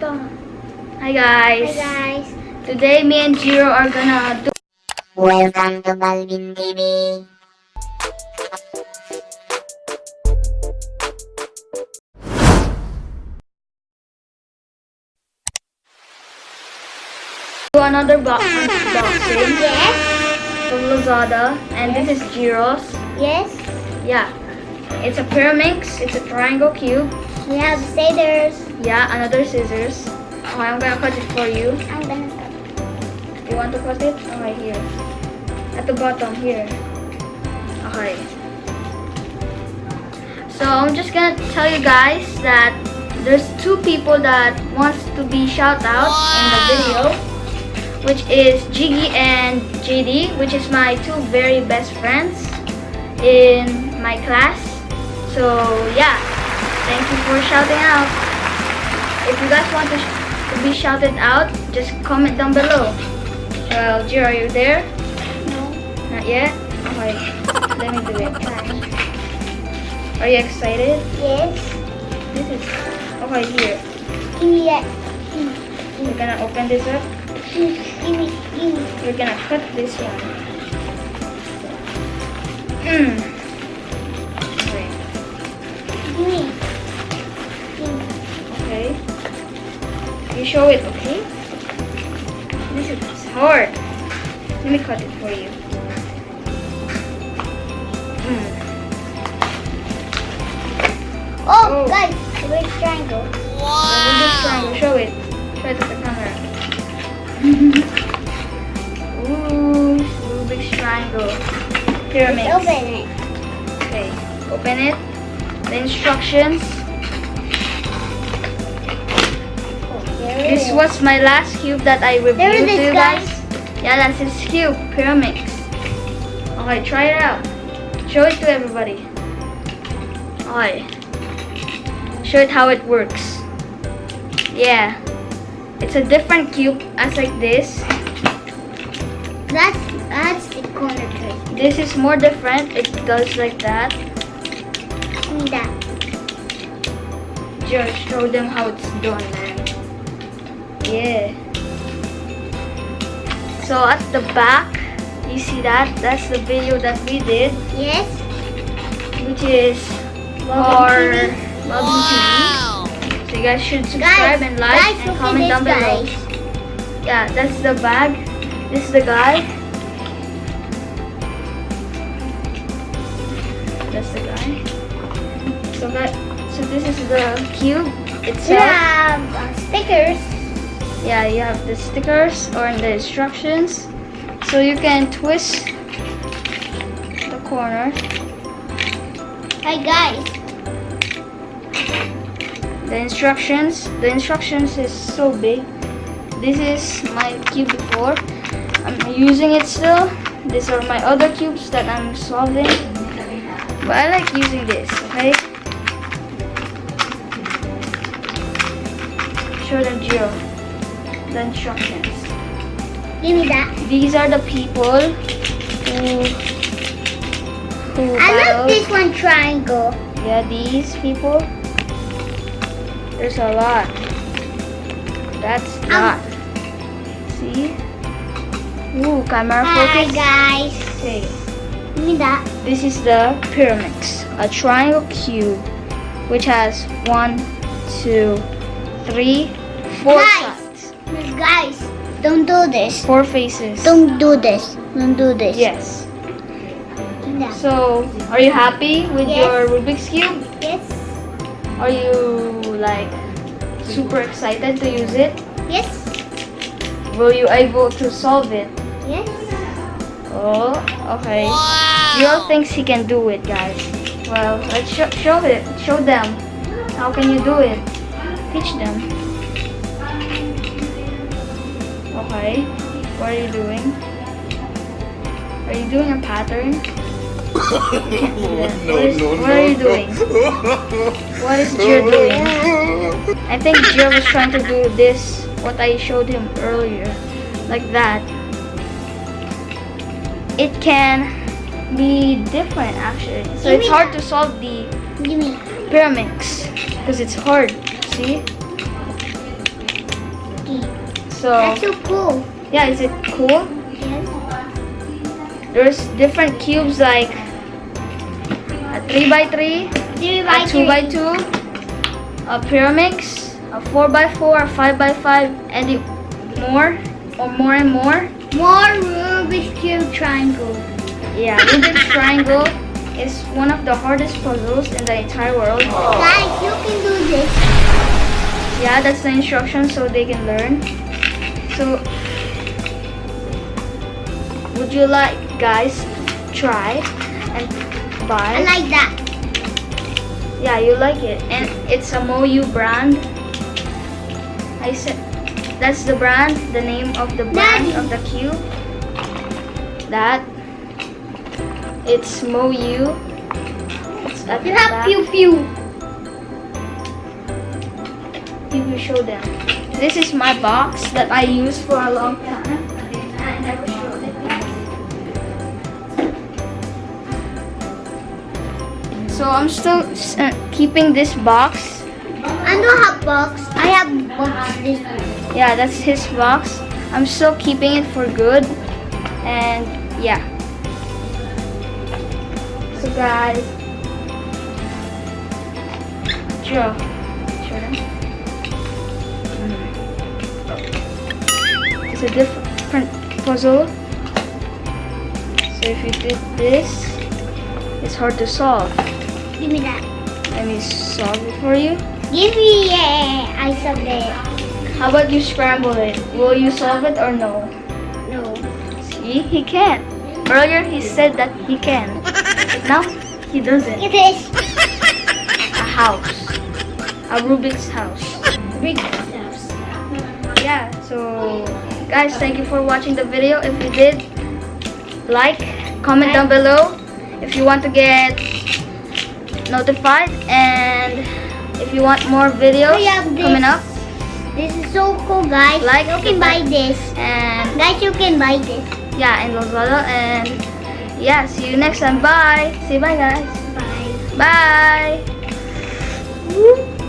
Hi guys. Hi guys. Today me and Jiro are gonna do Welcome to Balvin TV. another unboxing Yes. from Lazada, and Yes. this is Jiro's. Yes. Yeah, it's a Pyraminx. It's a triangle cube. We have scissors. Yeah, another scissors. Okay, I'm gonna cut it for you. I'm gonna cut. You want to cut it? Okay, here. At the bottom here. Okay. So I'm just gonna tell you guys that there's two people that wants to be shout out in the video, which is Jiggy and JD, which is my two very best friends in my class. So yeah, thank you for shouting out. If you guys want to be shouted out, just comment down below. Well, Jiro, are you there? No. Not yet? Okay, let me do it. Are you excited? Yes. This is, okay, here. Yes. We're gonna open this up. We're gonna cut this one. Okay. Okay. You show it, okay? This is hard. Let me cut it for you. Oh, guys, the big triangle. Wow. Triangle. Show it. Show it to the camera. Ooh, Rubik's triangle. Pyraminx. Let's open it. Okay, open it. The instructions. This was my last cube that I There reviewed it is, to you guys. Yeah, that's his cube, Pyraminx. Okay, try it out. Show it to everybody. Okay. Show it how it works. Yeah. It's a different cube as like this. That's the corner trick. This is more different. It does like that. Give me that. Just show them how it's done, man. Yeah. So at the back, you see that? That's the video that we did, Yes. which is our Balvin TV. So you guys should subscribe and like guys, and look at comment this, down below. guys. Yeah, that's the bag. This is the guy. That's the guy. So this is the cube We itself. have stickers. Yeah, you have the stickers or in the instructions. So you can twist the corner. Hi guys. The instructions is so big. This is my cube before. I'm using it still. These are my other cubes that I'm solving. But I like using this, okay? Show them Jiro. The instructions. Give me that. These are the people who I love battle. this one triangle. Yeah, these people. There's a lot. That's not. See? Ooh, camera Hi focus. guys. Okay. Give me that. This is the Pyraminx, a triangle cube, which has 1, 2, 3, 4 Guys. sides, Guys, don't do this. 4 faces. Don't do this. Don't do this. Yes. Yeah. So, are you happy with Yes. your Rubik's cube? Yes. Are you like super excited to use it? Yes. Will you able to solve it? Yes. Oh, okay. Jiro thinks he can do it, guys. Well, let's show it. Show them. How can you do it? Teach them. Okay. What are you doing? Are you doing a pattern? What are you doing? What is Jiro doing? I think Jiro was trying to do this, what I showed him earlier. Like that. It can be different actually. So Give it's me hard to solve the Give me. Pyraminx because it's hard. See? So That's so cool. yeah, is it cool? Yes. There's different cubes like a 3x3, 3x3. a 2x2, a Pyraminx, a 4x4, a 5x5, and more and more. More Rubik's Cube triangle. Yeah, Rubik's triangle is one of the hardest puzzles in the entire world. Guys, you can do this. Yeah, that's the instruction so they can learn. So, would you like guys try and buy? I like that. Yeah, you like it, and it's a Moyu brand. I said that's the brand, the name of the brand Daddy. of the cube. That it's Moyu. It's at the You have back. pew pew. You will show them. This is my box that I used for a long time. I never showed it. So I'm still keeping this box. I don't have box. I have box this one. Yeah, that's his box. I'm still keeping it for good. And yeah. So guys, Joe, show them. It's a different puzzle. So if you did this, it's hard to solve. Give me that. Let me solve it for you. Give me I solved it. How about you scramble it? Will you solve it or no? No. See, he can. Earlier he said that he can. Now he doesn't. It is. A house. A Rubik's house. Rubik's house. Yeah, so guys, thank you for watching the video. If you did, like, comment down below if you want to get notified, and if you want more videos I have this. coming up, This is so cool, guys. Like you can buy this. and Guys, you can buy this. yeah, in Lazada. And yeah, see you next time. Bye. Say bye, guys. Bye. Bye. Woo.